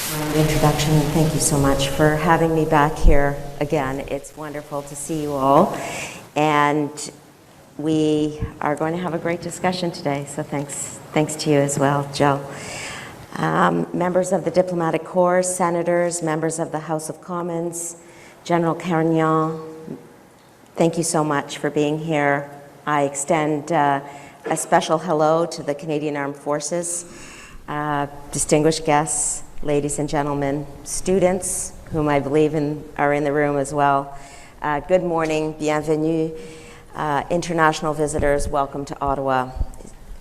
Introduction, and thank you so much for having me back here again. It's wonderful to see you all, and we are going to have a great discussion today, so thanks to you as well, Jill. Members of the Diplomatic Corps, senators, members of the House of Commons, General Carignan, thank you so much for being here. I extend a special hello to the Canadian Armed Forces, distinguished guests, ladies and gentlemen, students, whom I believe are in the room as well. Good morning, bienvenue. International visitors, welcome to Ottawa.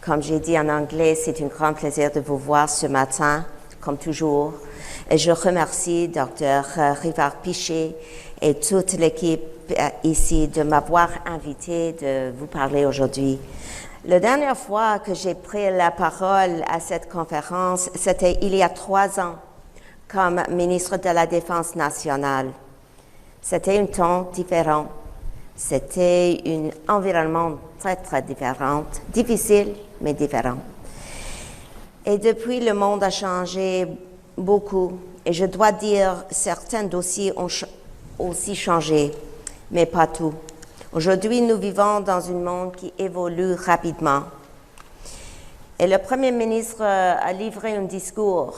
Comme j'ai dit en anglais, c'est un grand plaisir de vous voir ce matin, comme toujours. Et je remercie Dr. Rivard-Piché et toute l'équipe ici de m'avoir invité de vous parler aujourd'hui. La dernière fois que j'ai pris la parole à cette conférence, c'était il y a 3 ans, comme ministre de la Défense nationale. C'était un temps différent. C'était un environnement très, très différent, difficile, mais différent. Et depuis, le monde a changé beaucoup. Et je dois dire, certains dossiers ont aussi changé, mais pas tout. Aujourd'hui, nous vivons dans un monde qui évolue rapidement. Et le Premier ministre a livré un discours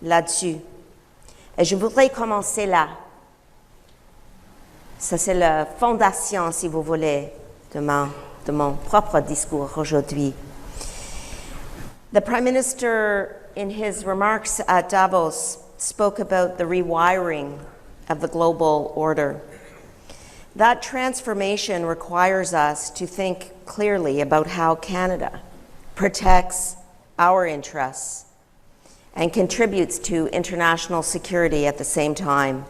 là-dessus. Et je voudrais commencer là. Ça, c'est la fondation, si vous voulez, de mon propre discours aujourd'hui. The Prime Minister, in his remarks at Davos, spoke about the rewiring of the global order. That transformation requires us to think clearly about how Canada protects our interests and contributes to international security at the same time.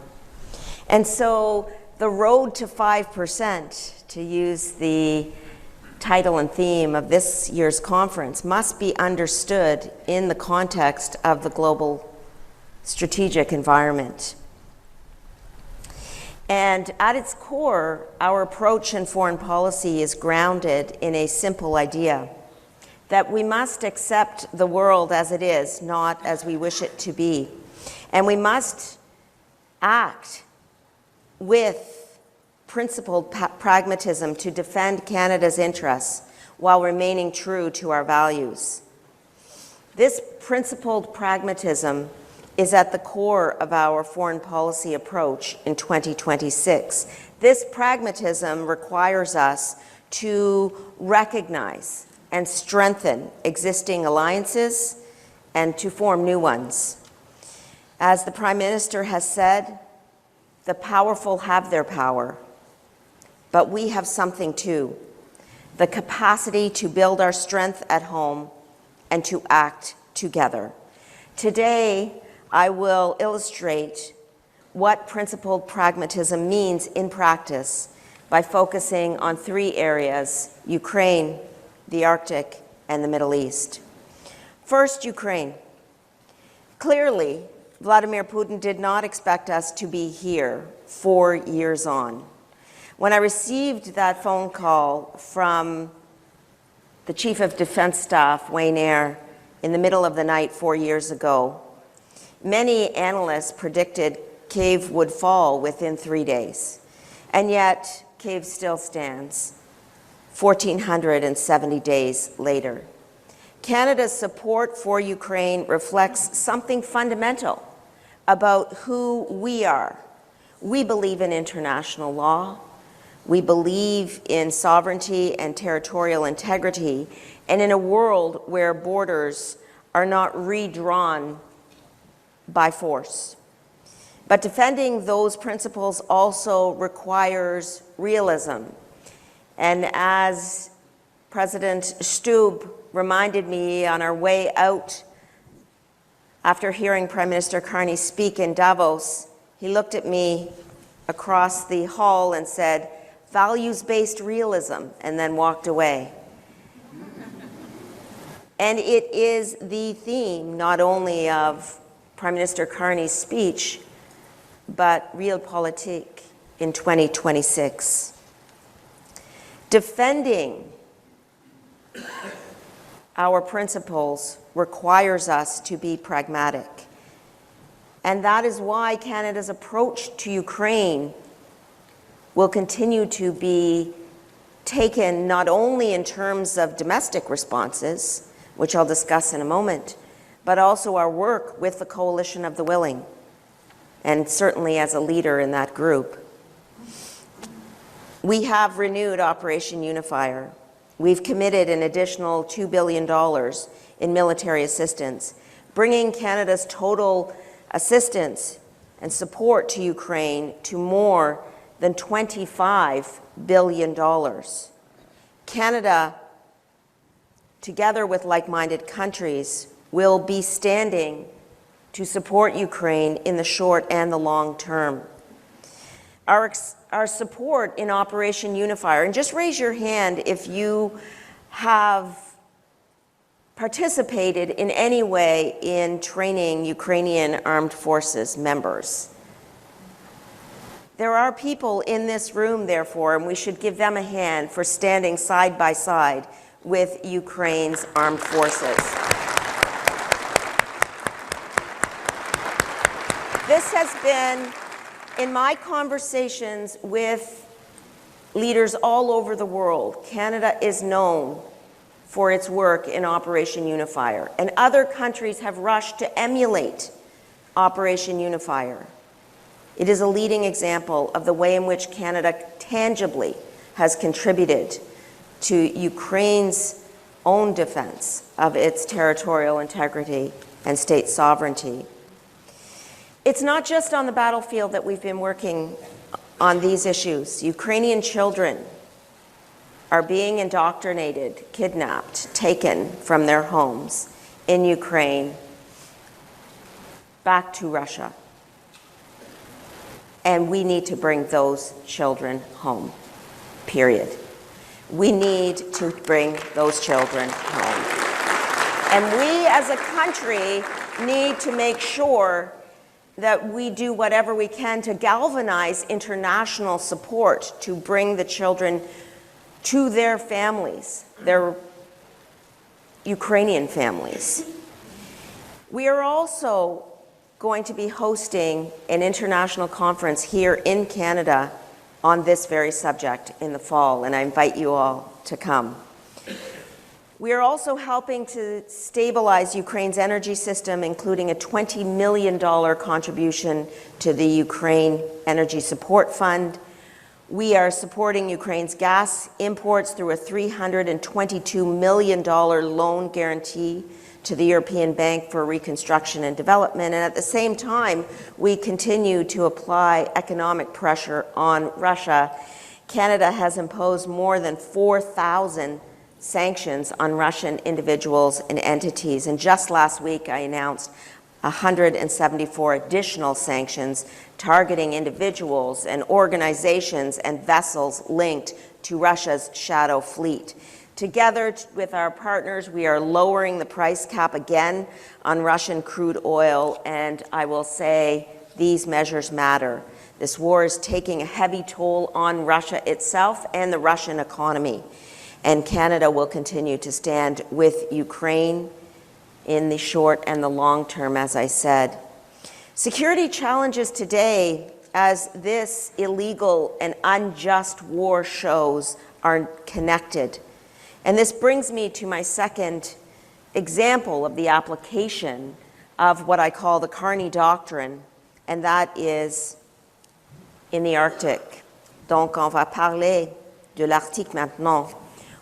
And so the road to 5%, to use the title and theme of this year's conference, must be understood in the context of the global strategic environment. And at its core, our approach in foreign policy is grounded in a simple idea that we must accept the world as it is, not as we wish it to be. And we must act with principled pragmatism to defend Canada's interests while remaining true to our values. This principled pragmatism is at the core of our foreign policy approach in 2026. This pragmatism requires us to recognize and strengthen existing alliances and to form new ones. As the Prime Minister has said, the powerful have their power, but we have something too, the capacity to build our strength at home and to act together. Today, I will illustrate what principled pragmatism means in practice by focusing on 3 areas: Ukraine, the Arctic, and the Middle East. First, Ukraine. Clearly, Vladimir Putin did not expect us to be here 4 years on. When I received that phone call from the Chief of Defense Staff, Wayne Eyre, in the middle of the night 4 years ago, many analysts predicted Kyiv would fall within 3 days. And yet, Kyiv still stands 1,470 days later. Canada's support for Ukraine reflects something fundamental about who we are. We believe in international law. We believe in sovereignty and territorial integrity, and in a world where borders are not redrawn by force. But defending those principles also requires realism. And as President Stubb reminded me on our way out after hearing Prime Minister Carney speak in Davos, he looked at me across the hall and said, "Values-based realism," and then walked away. And it is the theme not only of Prime Minister Carney's speech, but realpolitik in 2026. Defending our principles requires us to be pragmatic. And that is why Canada's approach to Ukraine will continue to be taken not only in terms of domestic responses, which I'll discuss in a moment, but also our work with the Coalition of the Willing, and certainly as a leader in that group. We have renewed Operation Unifier. We've committed an additional $2 billion in military assistance, bringing Canada's total assistance and support to Ukraine to more than $25 billion. Canada, together with like-minded countries, will be standing to support Ukraine in the short and the long term. Our support in Operation Unifier, and just raise your hand if you have participated in any way in training Ukrainian armed forces members. There are people in this room, therefore, and we should give them a hand for standing side by side with Ukraine's armed forces. This has been, in my conversations with leaders all over the world, Canada is known for its work in Operation Unifier, and other countries have rushed to emulate Operation Unifier. It is a leading example of the way in which Canada tangibly has contributed to Ukraine's own defense of its territorial integrity and state sovereignty. It's not just on the battlefield that we've been working on these issues. Ukrainian children are being indoctrinated, kidnapped, taken from their homes in Ukraine back to Russia. And we need to bring those children home, period. We need to bring those children home. And we as a country need to make sure that we do whatever we can to galvanize international support to bring the children to their families, their Ukrainian families. We are also going to be hosting an international conference here in Canada on this very subject in the fall, and I invite you all to come. We are also helping to stabilize Ukraine's energy system, including a $20 million contribution to the Ukraine Energy Support Fund. We are supporting Ukraine's gas imports through a $322 million loan guarantee to the European Bank for Reconstruction and Development. And at the same time, we continue to apply economic pressure on Russia. Canada has imposed more than 4,000 sanctions on Russian individuals and entities. And just last week, I announced 174 additional sanctions targeting individuals and organizations and vessels linked to Russia's shadow fleet. Together with our partners, we are lowering the price cap again on Russian crude oil, and I will say these measures matter. This war is taking a heavy toll on Russia itself and the Russian economy, and Canada will continue to stand with Ukraine in the short and the long term, as I said. Security challenges today, as this illegal and unjust war shows, are connected. And this brings me to my second example of the application of what I call the Carney Doctrine, and that is in the Arctic. Donc, on va parler de l'Arctique maintenant.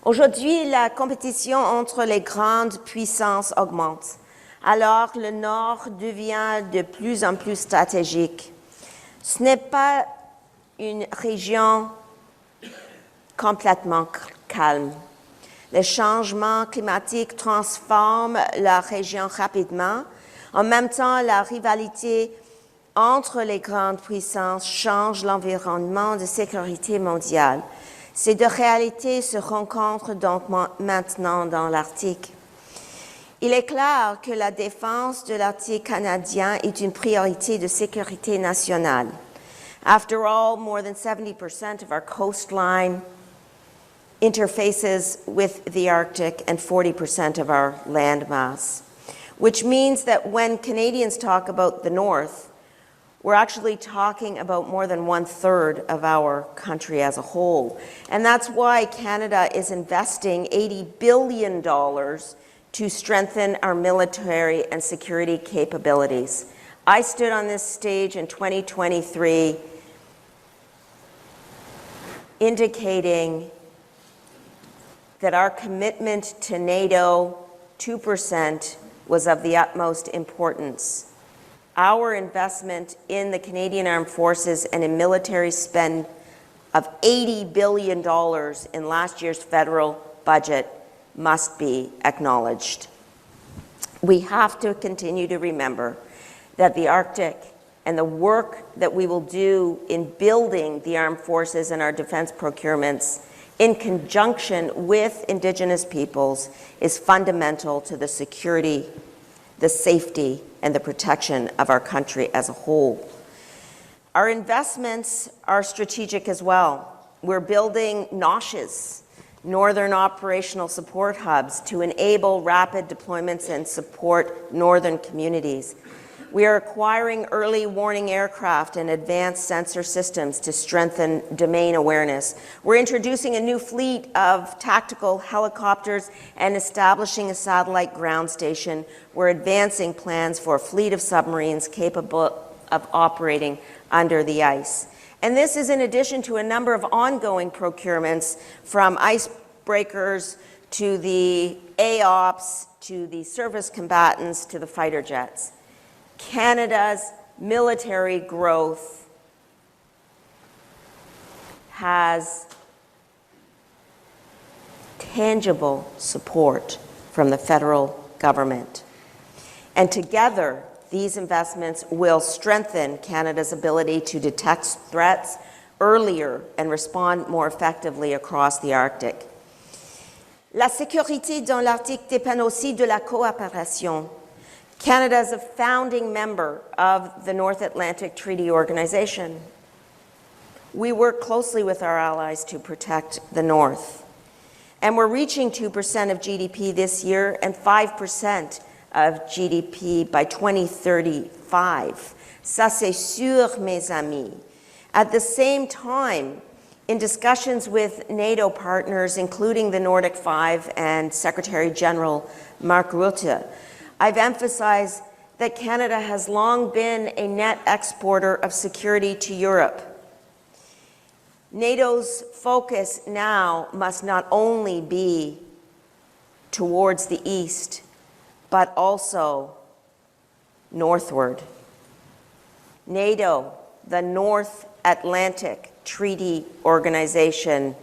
Aujourd'hui, la compétition entre les grandes puissances augmente. Alors, le Nord devient de plus en plus stratégique. Ce n'est pas une région complètement calme. Les changements climatiques transforment la région rapidement. En même temps, la rivalité entre les grandes puissances change l'environnement de sécurité mondiale. Ces deux réalités se rencontrent donc maintenant dans l'Arctique. Il est clair que la défense de l'Arctique canadien est une priorité de sécurité nationale. After all, more than 70% of our coastline interfaces with the Arctic and 40% of our land mass, which means that when Canadians talk about the North, we're actually talking about more than 1/3 of our country as a whole. And that's why Canada is investing $80 billion to strengthen our military and security capabilities. I stood on this stage in 2023 indicating that our commitment to NATO, 2%, was of the utmost importance. Our investment in the Canadian Armed Forces and in military spend of $80 billion in last year's federal budget must be acknowledged. We have to continue to remember that the Arctic and the work that we will do in building the armed forces and our defense procurements in conjunction with Indigenous peoples is fundamental to the security, the safety, and the protection of our country as a whole. Our investments are strategic as well. We're building NOSHs, Northern Operational Support Hubs, to enable rapid deployments and support northern communities. We are acquiring early warning aircraft and advanced sensor systems to strengthen domain awareness. We're introducing a new fleet of tactical helicopters and establishing a satellite ground station. We're advancing plans for a fleet of submarines capable of operating under the ice. And this is in addition to a number of ongoing procurements, from icebreakers to the AOPS to the surface combatants to the fighter jets. Canada's military growth has tangible support from the federal government. And together, these investments will strengthen Canada's ability to detect threats earlier and respond more effectively across the Arctic. La sécurité dans l'Arctique dépend aussi de la coopération. Canada is a founding member of the North Atlantic Treaty Organization. We work closely with our allies to protect the North. And we're reaching 2% of GDP this year and 5% of GDP by 2035. Ça, c'est sûr, mes amis. At the same time, in discussions with NATO partners, including the Nordic Five and Secretary General Mark Rutte, I've emphasized that Canada has long been a net exporter of security to Europe. NATO's focus now must not only be towards the east, but also northward. NATO, the North Atlantic Treaty Organization,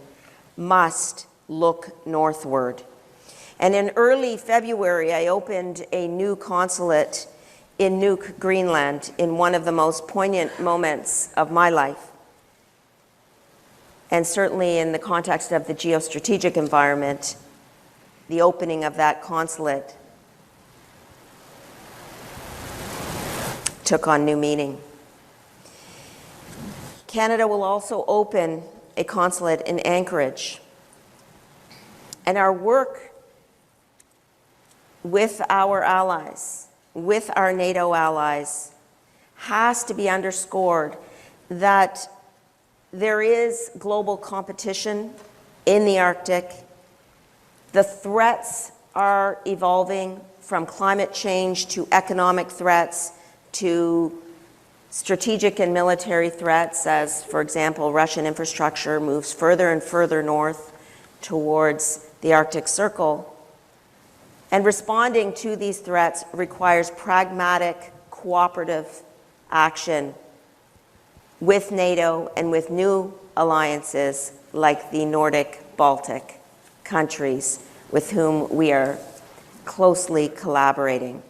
must look northward. And in early February, I opened a new consulate in Nuuk, Greenland, in one of the most poignant moments of my life. And certainly in the context of the geostrategic environment, the opening of that consulate took on new meaning. Canada will also open a consulate in Anchorage. And our work with our allies, with our NATO allies, has to be underscored that there is global competition in the Arctic. The threats are evolving, from climate change to economic threats to strategic and military threats, as, for example, Russian infrastructure moves further and further north towards the Arctic Circle. And responding to these threats requires pragmatic, cooperative action with NATO and with new alliances like the Nordic-Baltic countries, with whom we are closely collaborating.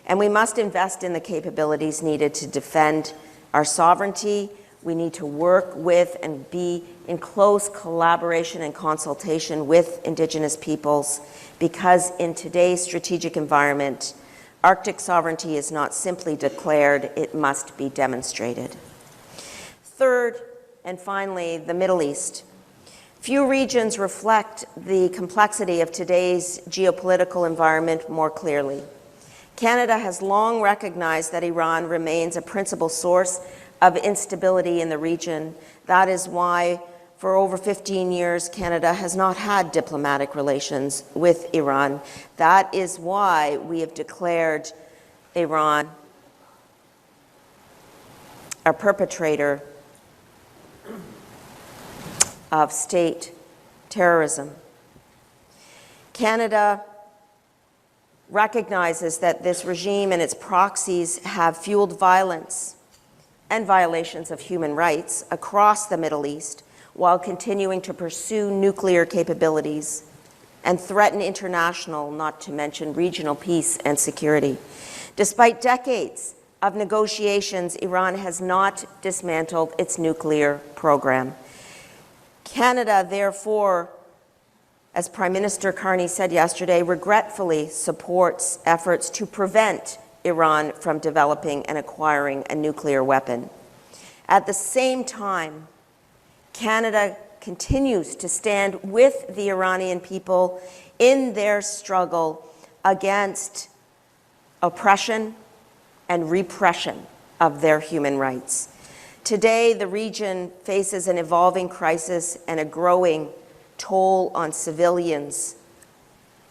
And we must invest in the capabilities needed to defend our sovereignty. We need to work with and be in close collaboration and consultation with Indigenous peoples, because in today's strategic environment, Arctic sovereignty is not simply declared, it must be demonstrated. Third, and finally, the Middle East. Few regions reflect the complexity of today's geopolitical environment more clearly. Canada has long recognized that Iran remains a principal source of instability in the region. That is why, for over 15 years, Canada has not had diplomatic relations with Iran. That is why we have declared Iran a perpetrator of state terrorism. Canada recognizes that this regime and its proxies have fueled violence and violations of human rights across the Middle East while continuing to pursue nuclear capabilities and threaten international, not to mention regional peace and security. Despite decades of negotiations, Iran has not dismantled its nuclear program. Canada, therefore, as Prime Minister Carney said yesterday, regretfully supports efforts to prevent Iran from developing and acquiring a nuclear weapon. At the same time, Canada continues to stand with the Iranian people in their struggle against oppression and repression of their human rights. Today, the region faces an evolving crisis and a growing toll on civilians.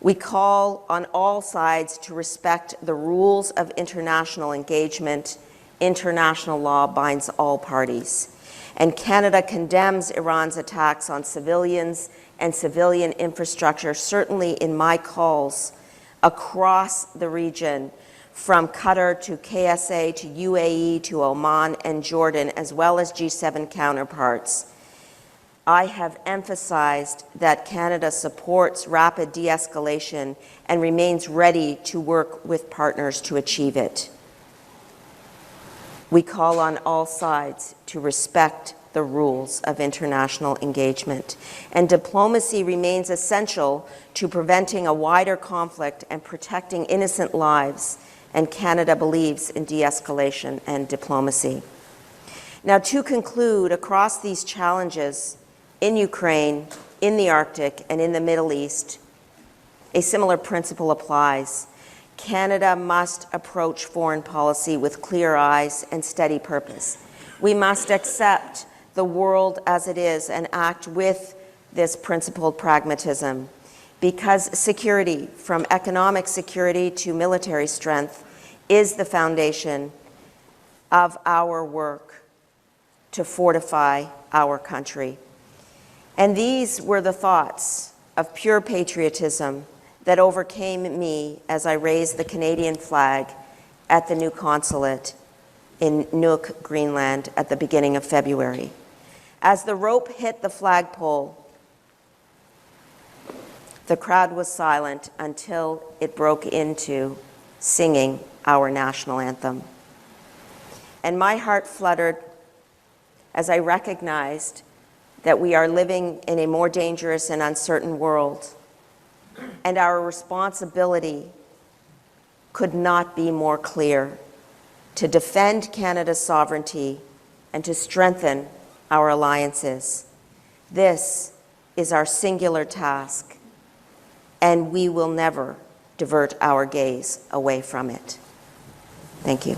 We call on all sides to respect the rules of international engagement. International law binds all parties. And Canada condemns Iran's attacks on civilians and civilian infrastructure, certainly in my calls across the region, from Qatar to KSA to UAE to Oman and Jordan, as well as G7 counterparts. I have emphasized that Canada supports rapid de-escalation and remains ready to work with partners to achieve it. We call on all sides to respect the rules of international engagement, and diplomacy remains essential to preventing a wider conflict and protecting innocent lives, and Canada believes in de-escalation and diplomacy. Now, to conclude, across these challenges, in Ukraine, in the Arctic, and in the Middle East, a similar principle applies. Canada must approach foreign policy with clear eyes and steady purpose. We must accept the world as it is and act with this principled pragmatism, because security, from economic security to military strength, is the foundation of our work to fortify our country. And these were the thoughts of pure patriotism that overcame me as I raised the Canadian flag at the new consulate in Nuuk, Greenland, at the beginning of February. As the rope hit the flagpole, the crowd was silent until it broke into singing our national anthem. And my heart fluttered as I recognized that we are living in a more dangerous and uncertain world, and our responsibility could not be more clear to defend Canada's sovereignty and to strengthen our alliances. This is our singular task, and we will never divert our gaze away from it. Thank you.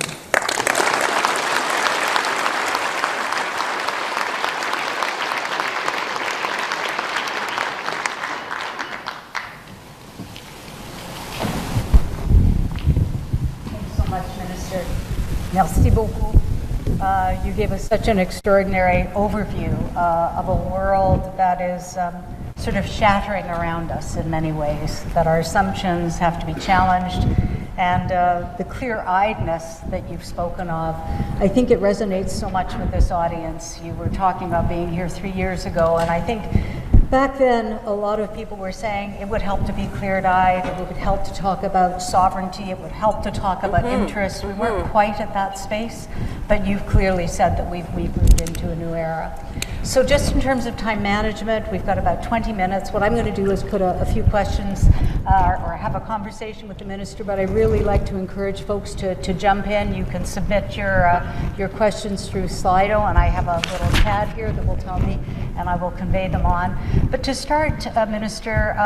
Merci beaucoup. You gave us such an extraordinary overview of a world that is sort of shattering around us in many ways, that our assumptions have to be challenged, and the clear-eyedness that you've spoken of. I think it resonates so much with this audience. You were talking about being here 3 years ago, and I think back then, a lot of people were saying it would help to be clear-eyed, it would help to talk about sovereignty, it would help to talk about interests. We weren't quite at that space, but you've clearly said that we've moved into a new era. So just in terms of time management, we've got about 20 minutes. What I'm going to do is put a few questions or have a conversation with the minister, but I really like to encourage folks to jump in. You can submit your questions through Slido, and I have a little pad here that will tell me, and I will convey them on. But to start, Minister,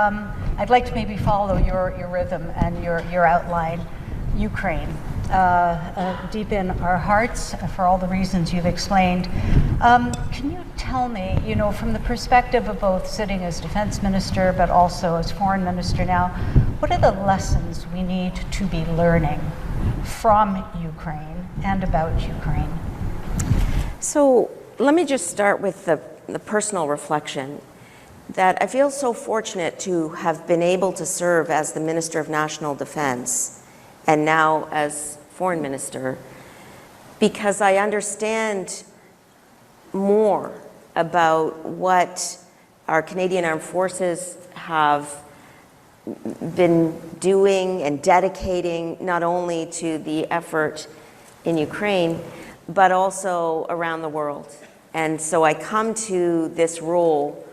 I'd like to maybe follow your rhythm and your outline. Ukraine, deep in our hearts for all the reasons you've explained. Can you tell me, from the perspective of both sitting as defense minister but also as foreign minister now, what are the lessons we need to be learning from Ukraine and about Ukraine? So let me just start with the personal reflection that I feel so fortunate to have been able to serve as the Minister of National Defense and now as Foreign Minister, because I understand more about what our Canadian Armed Forces have been doing and dedicating not only to the effort in Ukraine, but also around the world. And so I come to this role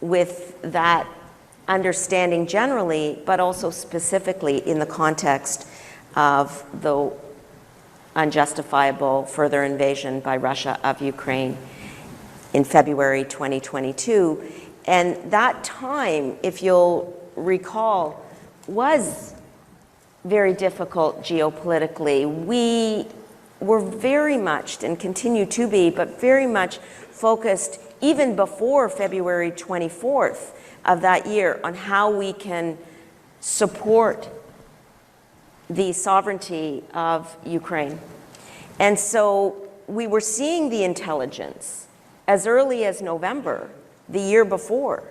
with that understanding generally, but also specifically in the context of the unjustifiable further invasion by Russia of Ukraine in February 2022. And that time, if you'll recall, was very difficult geopolitically. We were very much, and continue to be, but very much focused even before February 24th of that year on how we can support the sovereignty of Ukraine. And so we were seeing the intelligence as early as November, the year before,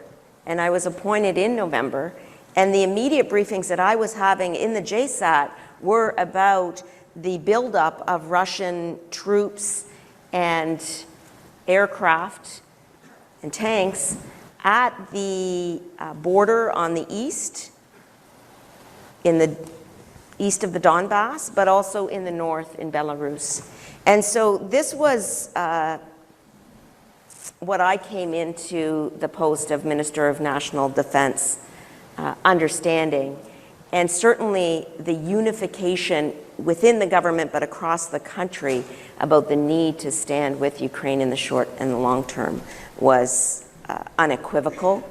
and I was appointed in November, and the immediate briefings that I was having in the JSAT were about the buildup of Russian troops and aircraft and tanks at the border on the east, in the east of the Donbass, but also in the north in Belarus. And so this was what I came into the post of Minister of National Defense understanding, and certainly the unification within the government but across the country about the need to stand with Ukraine in the short and the long term was unequivocal,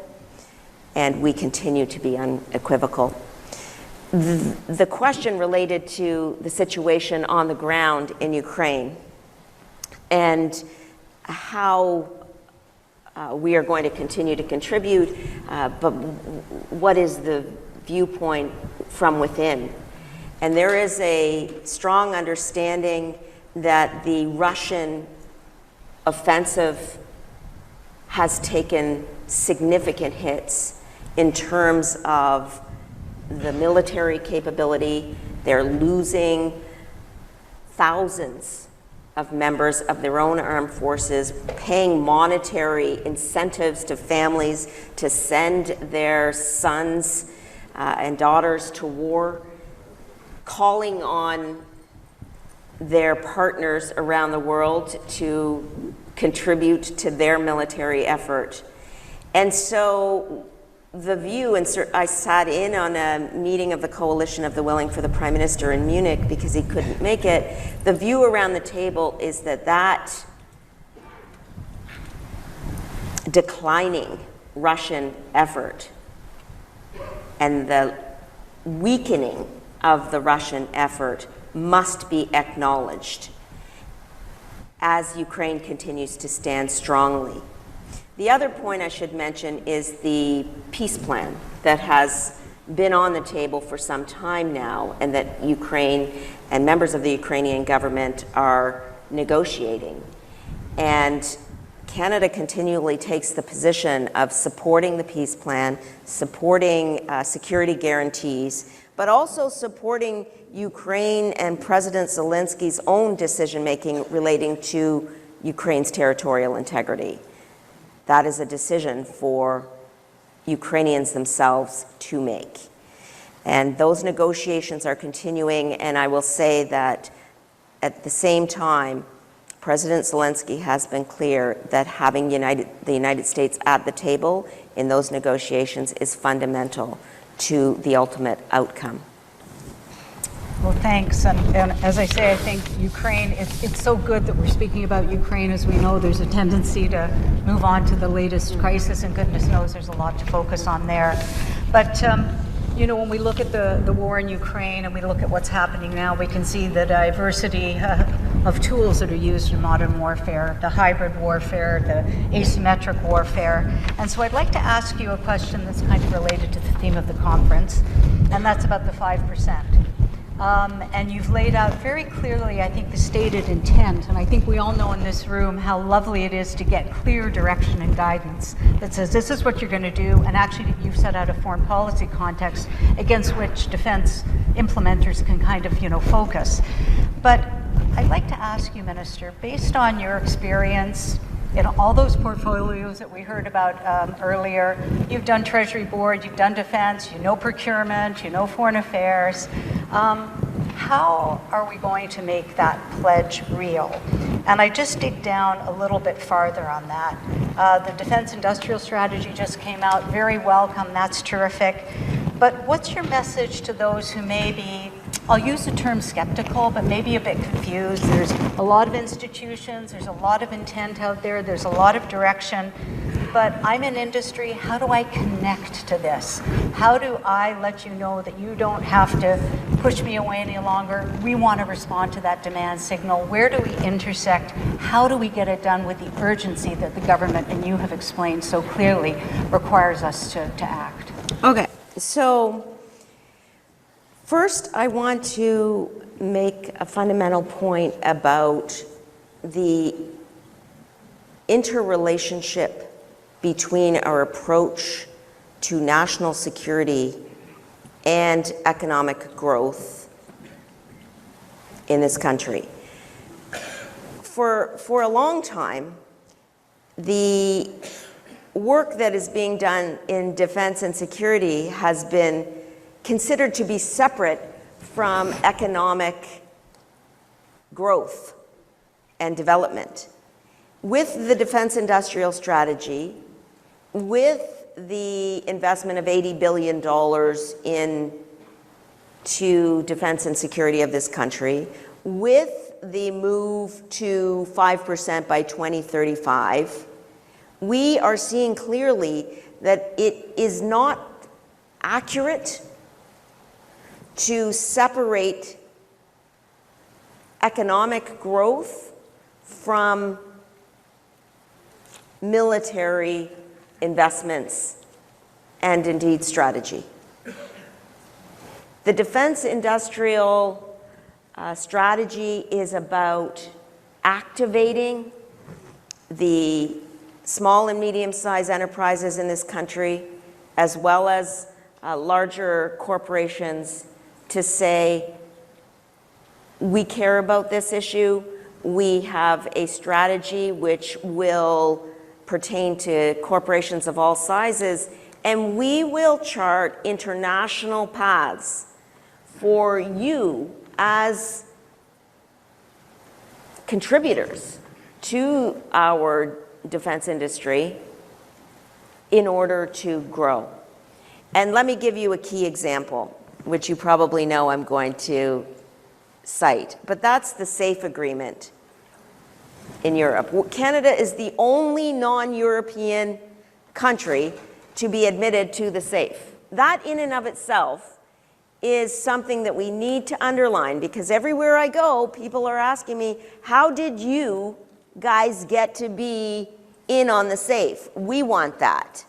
and we continue to be unequivocal. The question related to the situation on the ground in Ukraine and how we are going to continue to contribute, but what is the viewpoint from within? And there is a strong understanding that the Russian offensive has taken significant hits in terms of the military capability. They're losing thousands of members of their own armed forces, paying monetary incentives to families to send their sons and daughters to war, calling on their partners around the world to contribute to their military effort. And so the view, and I sat in on a meeting of the Coalition of the Willing for the Prime Minister in Munich because he couldn't make it. The view around the table is that declining Russian effort and the weakening of the Russian effort must be acknowledged as Ukraine continues to stand strongly. The other point I should mention is the peace plan that has been on the table for some time now, and that Ukraine and members of the Ukrainian government are negotiating. And Canada continually takes the position of supporting the peace plan, supporting security guarantees, but also supporting Ukraine and President Zelensky's own decision-making relating to Ukraine's territorial integrity. That is a decision for Ukrainians themselves to make. And those negotiations are continuing, and I will say that at the same time, President Zelensky has been clear that having the United States at the table in those negotiations is fundamental to the ultimate outcome. Well, thanks. And as I say, I think Ukraine, it's so good that we're speaking about Ukraine. As we know, there's a tendency to move on to the latest crisis, and goodness knows there's a lot to focus on there. But You know, when we look at the war in Ukraine and we look at what's happening now, we can see the diversity of tools that are used in modern warfare, the hybrid warfare, the asymmetric warfare. And so I'd like to ask you a question that's kind of related to the theme of the conference, and that's about the 5%. And you've laid out very clearly, I think, the stated intent, and I think we all know in this room how lovely it is to get clear direction and guidance that says this is what you're going to do, and actually you've set out a foreign policy context against which defense implementers can kind of, focus. But I'd like to ask you, Minister, based on your experience in all those portfolios that we heard about earlier, you've done Treasury Board, you've done defense, you know procurement, you know foreign affairs. How are we going to make that pledge real? And I just dig down a little bit farther on that. The Defense Industrial Strategy just came out, very welcome, that's terrific. But what's your message to those who may be, I'll use the term skeptical, but maybe a bit confused? There's a lot of institutions, there's a lot of intent out there, there's a lot of direction, but I'm in industry, how do I connect to this? How do I let you know that you don't have to push me away any longer? We want to respond to that demand signal. Where do we intersect? How do we get it done with the urgency that the government, and you have explained so clearly, requires us to act? Okay, so first I want to make a fundamental point about the interrelationship between our approach to national security and economic growth in this country. For a long time, the work that is being done in defense and security has been considered to be separate from economic growth and development. With the Defense Industrial Strategy, with the investment of $80 billion into defense and security of this country, with the move to 5% by 2035, we are seeing clearly that it is not accurate to separate economic growth from military investments and indeed strategy. The Defense Industrial Strategy is about activating the small and medium-sized enterprises in this country, as well as larger corporations, to say, we care about this issue, we have a strategy which will pertain to corporations of all sizes, and we will chart international paths for you as contributors to our defense industry in order to grow. And let me give you a key example, which you probably know I'm going to cite, but that's the SAFE agreement in Europe. Canada is the only non-European country to be admitted to the SAFE. That in and of itself is something that we need to underline, because everywhere I go, people are asking me, how did you guys get to be in on the SAFE? We want that.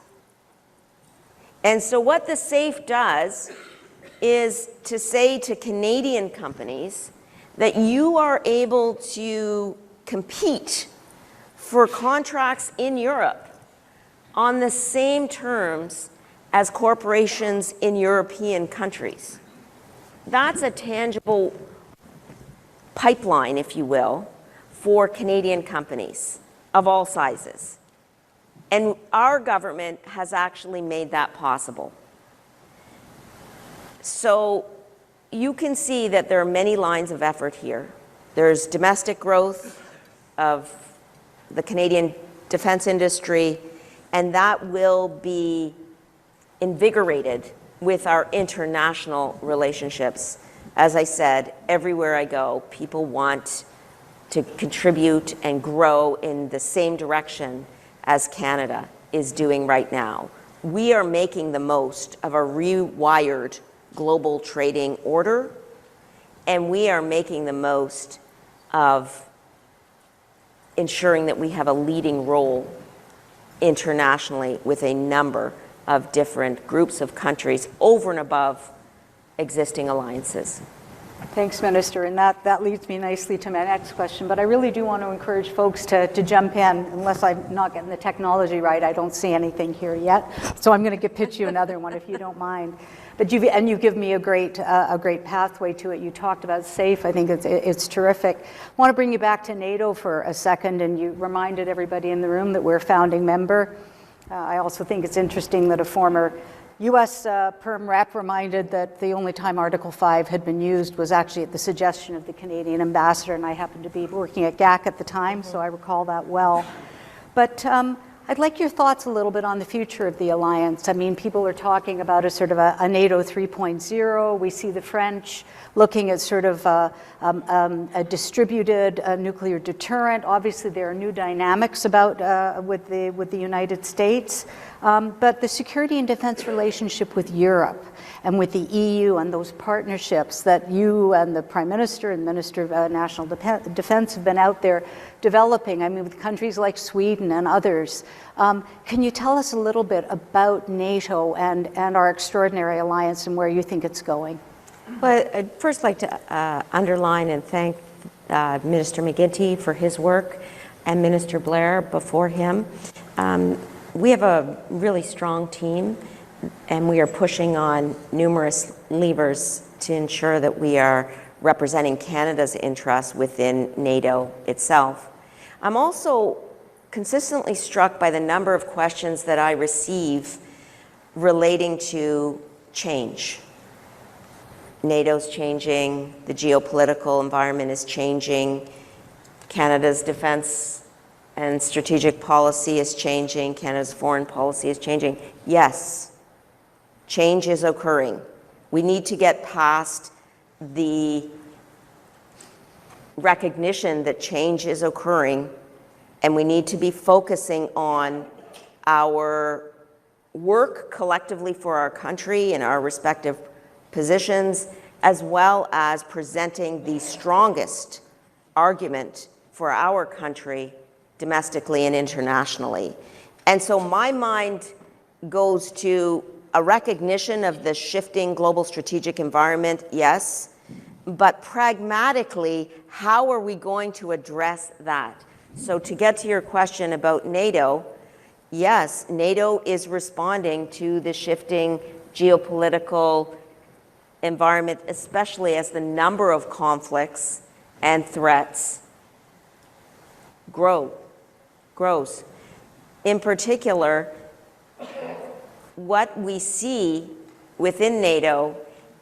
And so what the SAFE does is to say to Canadian companies that you are able to compete for contracts in Europe on the same terms as corporations in European countries. That's a tangible pipeline, if you will, for Canadian companies of all sizes. And our government has actually made that possible. So you can see that there are many lines of effort here. There's domestic growth of the Canadian defense industry, and that will be invigorated with our international relationships. As I said, everywhere I go, people want to contribute and grow in the same direction as Canada is doing right now, we are making the most of a rewired global trading order, and we are making the most of ensuring that we have a leading role internationally with a number of different groups of countries over and above existing alliances. Thanks, Minister, and that leads me nicely to my next question, but I really do want to encourage folks to jump in. Unless I'm not getting the technology right, I don't see anything here yet, so I'm going to pitch you another one if you don't mind. But you give me a great pathway to it. You talked about SAFE. I think it's terrific. I want to bring you back to NATO for a second, and you reminded everybody in the room that we're a founding member. I also think it's interesting that a former U.S. Perm rep reminded that the only time Article 5 had been used was actually at the suggestion of the Canadian ambassador, and I happened to be working at GAC at the time, so I recall that well. But I'd like your thoughts a little bit on the future of the alliance. I mean, people are talking about a sort of a NATO 3.0. We see the French looking at sort of a distributed nuclear deterrent. Obviously, there are new dynamics about with the United States. But the security and defense relationship with Europe and with the EU and those partnerships that you and the Prime Minister and Minister of National Defense have been out there developing, I mean, with countries like Sweden and others. Can you tell us a little bit about NATO and our extraordinary alliance and where you think it's going? Well, I'd first like to underline and thank Minister McGuinty for his work and Minister Blair before him. We have a really strong team, and we are pushing on numerous levers to ensure that we are representing Canada's interests within NATO itself. I'm also consistently struck by the number of questions that I receive relating to change. NATO's changing, the geopolitical environment is changing, Canada's defense and strategic policy is changing, Canada's foreign policy is changing. Yes, change is occurring. We need to get past the recognition that change is occurring, and we need to be focusing on our work collectively for our country in our respective positions, as well as presenting the strongest argument for our country domestically and internationally. And so my mind goes to a recognition of the shifting global strategic environment, yes, but pragmatically, how are we going to address that? So to get to your question about NATO, yes, NATO is responding to the shifting geopolitical environment, especially as the number of conflicts and threats grows. In particular, what we see within NATO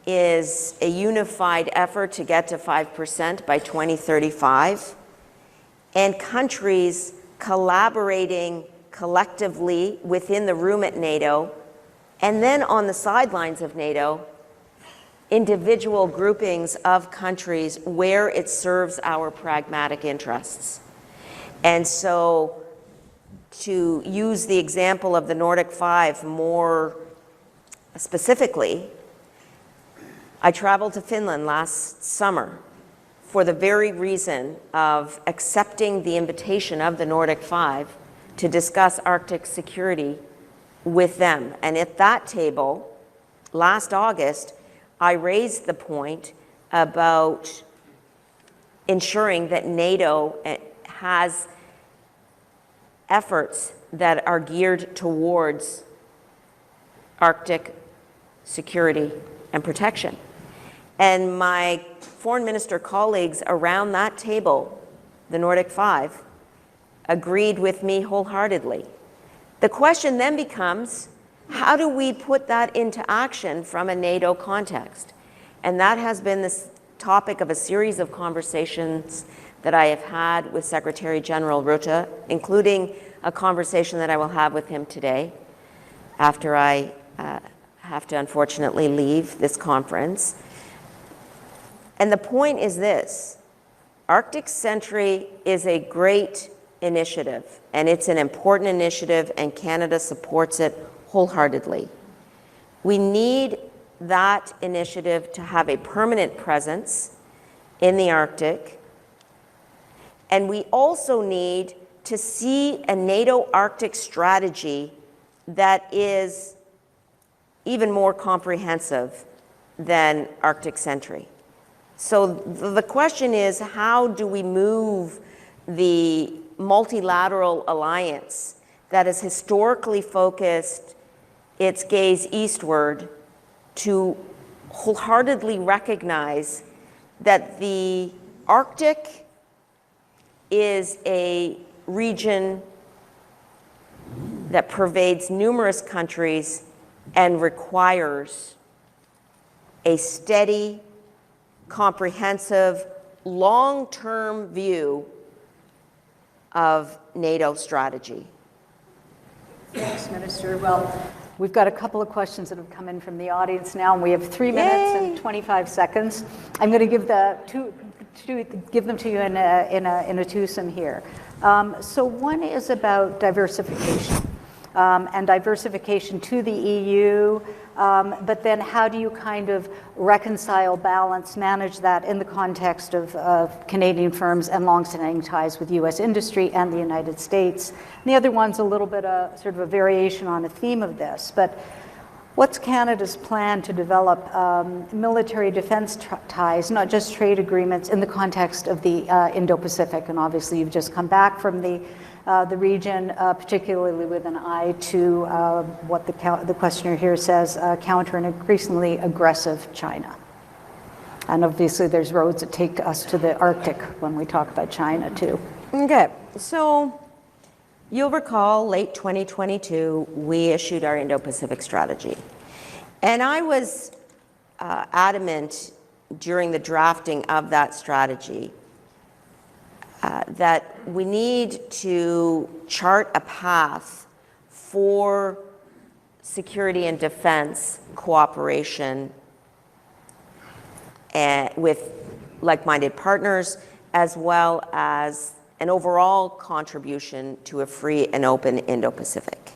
is a unified effort to get to 5% by 2035, and countries collaborating collectively within the room at NATO, and then on the sidelines of NATO, individual groupings of countries where it serves our pragmatic interests. And so, to use the example of the Nordic Five more specifically, I traveled to Finland last summer for the very reason of accepting the invitation of the Nordic Five to discuss Arctic security with them. And at that table, last August, I raised the point about ensuring that NATO has efforts that are geared towards Arctic security and protection. And my foreign minister colleagues around that table, the Nordic Five, agreed with me wholeheartedly. The question then becomes, how do we put that into action from a NATO context? And that has been the topic of a series of conversations that I have had with Secretary General Rutte, including a conversation that I will have with him today after I have to unfortunately leave this conference. And the point is this: Arctic Sentry is a great initiative, and it's an important initiative, and Canada supports it wholeheartedly. We need that initiative to have a permanent presence in the Arctic. And we also need to see a NATO Arctic strategy that is even more comprehensive than Arctic Sentry. So the question is, how do we move the multilateral alliance that has historically focused its gaze eastward to wholeheartedly recognize that the Arctic is a region that pervades numerous countries and requires a steady, comprehensive, long-term view of NATO strategy. Thanks, Minister. Well, we've got a couple of questions that have come in from the audience now, and we have 3 minutes and 25 seconds. I'm going to give them to you in a twosome here. So one is about diversification, and diversification to the EU, but then how do you kind of reconcile, balance, manage that in the context of Canadian firms and long-standing ties with U.S. industry and the United States? And the other one's a little bit sort of a variation on a theme of this, but what's Canada's plan to develop military defense ties, not just trade agreements, in the context of the Indo-Pacific? And obviously you've just come back from the region, particularly with an eye to what the questioner here says, counter an increasingly aggressive China. And obviously there's roads that take us to the Arctic when we talk about China too. Okay, so you'll recall late 2022, we issued our Indo-Pacific strategy. And I was adamant during the drafting of that strategy that we need to chart a path for security and defense cooperation with like-minded partners, as well as an overall contribution to a free and open Indo-Pacific.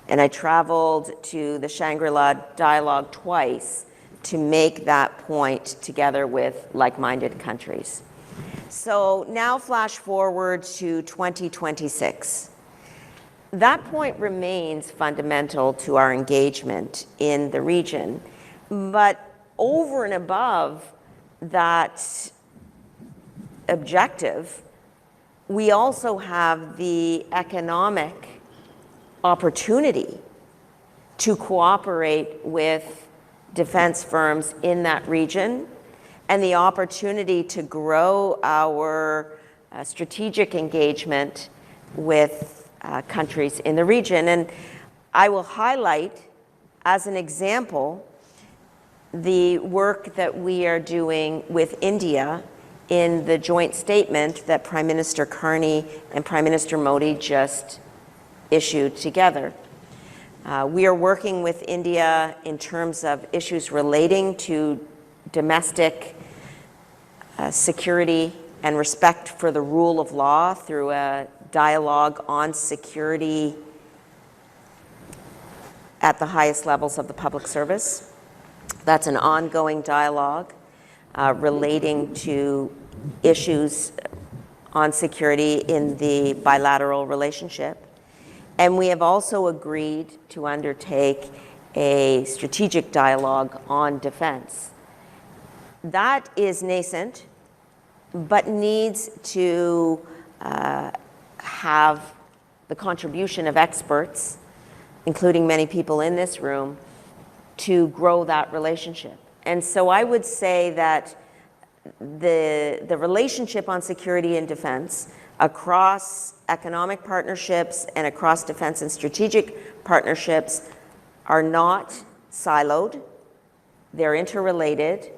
And I traveled to the Shangri-La dialogue twice to make that point together with like-minded countries. So now flash forward to 2026. That point remains fundamental to our engagement in the region, but over and above that objective, we also have the economic opportunity to cooperate with defense firms in that region, and the opportunity to grow our strategic engagement with countries in the region. And I will highlight, as an example, the work that we are doing with India in the joint statement that Prime Minister Carney and Prime Minister Modi just issued together. We are working with India in terms of issues relating to domestic security and respect for the rule of law through a dialogue on security at the highest levels of the public service. That's an ongoing dialogue relating to issues on security in the bilateral relationship. And we have also agreed to undertake a strategic dialogue on defense. That is nascent, but needs to have the contribution of experts, including many people in this room, to grow that relationship. And so I would say that the relationship on security and defense across economic partnerships and across defense and strategic partnerships are not siloed, they're interrelated,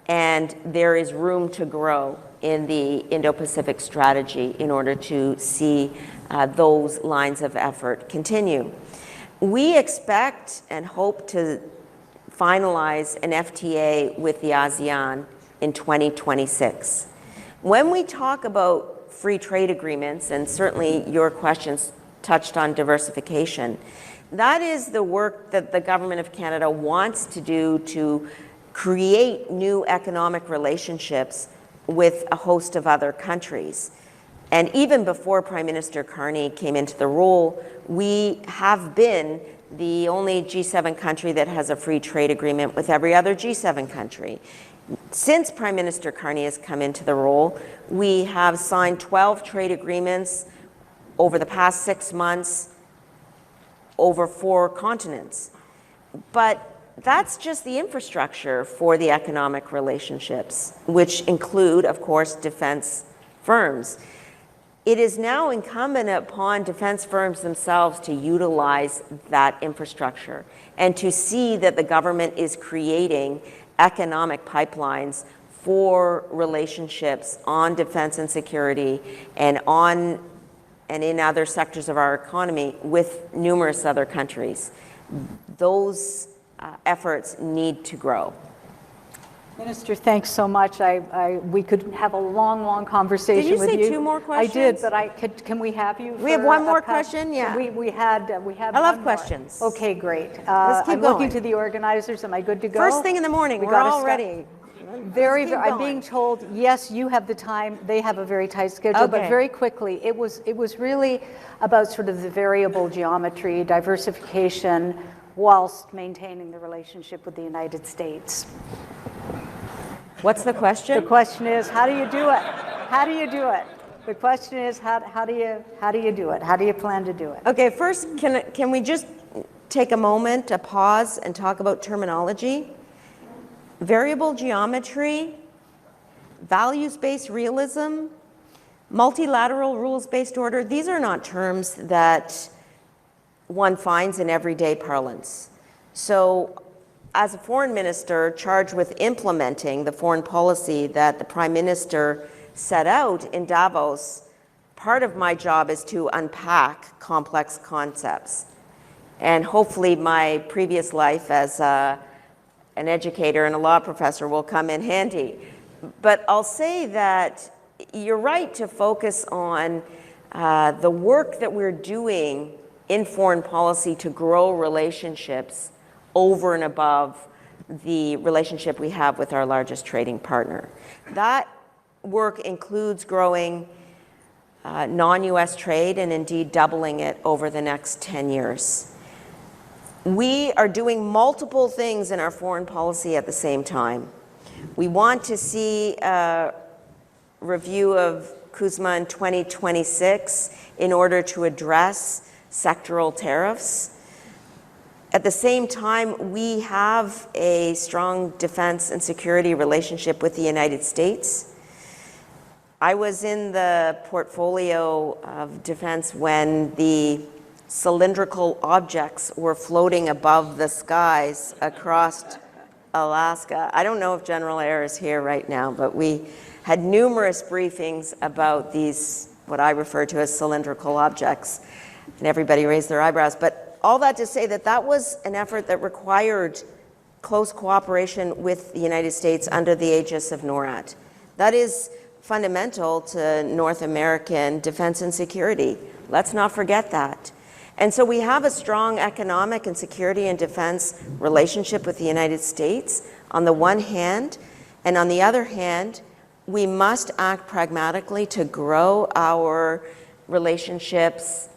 and there is room to grow in the Indo-Pacific strategy in order to see those lines of effort continue. We expect and hope to finalize an FTA with the ASEAN in 2026. When we talk about free trade agreements, and certainly your questions touched on diversification, That is the work that the Government of Canada wants to do to create new economic relationships with a host of other countries. And even before Prime Minister Carney came into the role, we have been the only G7 country that has a free trade agreement with every other G7 country. Since Prime Minister Carney has come into the role, we have signed 12 trade agreements over the past 6 months over 4 continents. But that's just the infrastructure for the economic relationships, which include, of course, defense firms. It is now incumbent upon defense firms themselves to utilize that infrastructure and to see that the government is creating economic pipelines for relationships on defense and security and in other sectors of our economy with numerous other countries. Those efforts need to grow. Minister, thanks so much. We could have a long conversation with you. Did you say 2 more questions? I did, but can we have you? We have one more question, yeah. We have I love questions. Okay, great. Let's keep I'm going. looking to the organizers. Am I good to go? First thing in the morning, we're all ready. I'm being told, yes, you have the time. They have a very tight schedule, Okay. but very quickly, it was really about sort of the variable geometry, diversification, whilst maintaining the relationship with the United States. What's the question? The question is, how do you do it? How do you do it? The question is, how do you do it? How do you plan to do it? Okay, first, can we just take a moment, a pause, and talk about terminology? Variable geometry, values-based realism, multilateral rules-based order, these are not terms that one finds in everyday parlance. So, as a foreign minister charged with implementing the foreign policy that the Prime Minister set out in Davos, part of my job is to unpack complex concepts. And hopefully my previous life as an educator and a law professor will come in handy. But I'll say that you're right to focus on the work that we're doing in foreign policy to grow relationships over and above the relationship we have with our largest trading partner. That work includes growing non-US trade and indeed doubling it over the next 10 years. We are doing multiple things in our foreign policy at the same time. We want to see a review of CUSMA in 2026 in order to address sectoral tariffs. At the same time, we have a strong defense and security relationship with the United States. I was in the portfolio of defense when the cylindrical objects were floating above the skies across Alaska. I don't know if General Eyre is here right now, but we had numerous briefings about these, what I refer to as cylindrical objects, and everybody raised their eyebrows. But all that to say that that was an effort that required close cooperation with the United States under the aegis of NORAD. That is fundamental to North American defense and security. Let's not forget that. And so we have a strong economic and security and defense relationship with the United States on the one hand, and on the other hand, we must act pragmatically to grow our relationships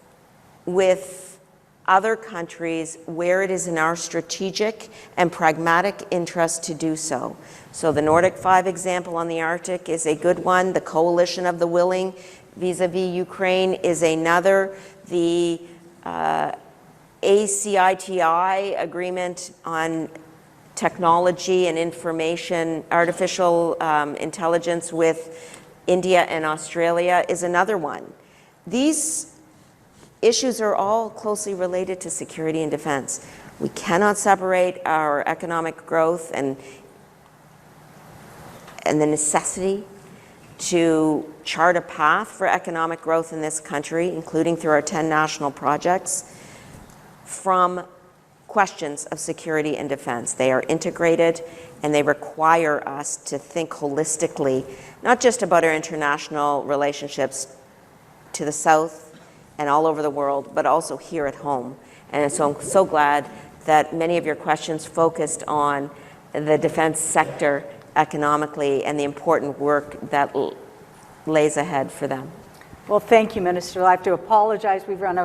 with other countries where it is in our strategic and pragmatic interest to do so. So the Nordic 5 example on the Arctic is a good one. The coalition of the willing vis-a-vis Ukraine is another. The ACITI agreement on technology and information, artificial intelligence with India and Australia is another one. These issues are all closely related to security and defense. We cannot separate our economic growth and the necessity to chart a path for economic growth in this country, including through our 10 national projects, from questions of security and defense. They are integrated and they require us to think holistically, not just about our international relationships to the south and all over the world, but also here at home. And so I'm so glad that many of your questions focused on the defense sector economically and the important work that lays ahead for them. Well, thank you, Minister. I have to apologize. We've run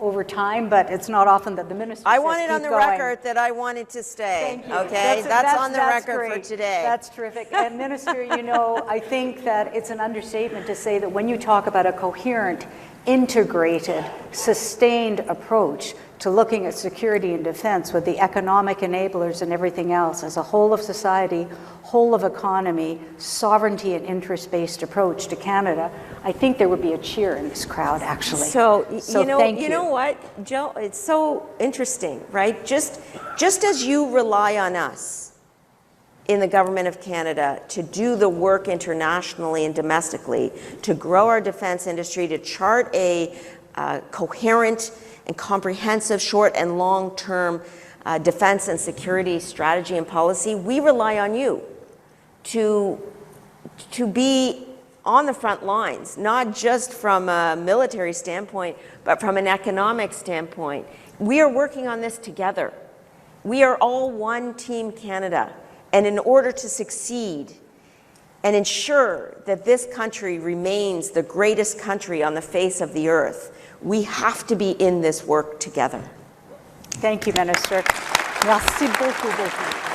over time, but it's not often that the Minister I says want it on keep the going. record that I wanted to stay. Thank you. Okay, that's on the record great. for today. That's terrific. And Minister, you know, I think that it's an understatement to say that when you talk about a coherent, integrated, sustained approach to looking at security and defense with the economic enablers and everything else as a whole of society, whole of economy, sovereignty and interest-based approach to Canada, I think there would be a cheer in this crowd, actually. So thank you know what, Jill, it's so interesting, right? Just as you rely on us in the Government of Canada to do the work internationally and domestically, to grow our defense industry, to chart a coherent and comprehensive short and long-term defense and security strategy and policy, we rely on you to be on the front lines, not just from a military standpoint, but from an economic standpoint. We are working on this together. We are all one Team Canada. And in order to succeed and ensure that this country remains the greatest country on the face of the earth, we have to be in this work together. Thank you, Minister. Merci beaucoup.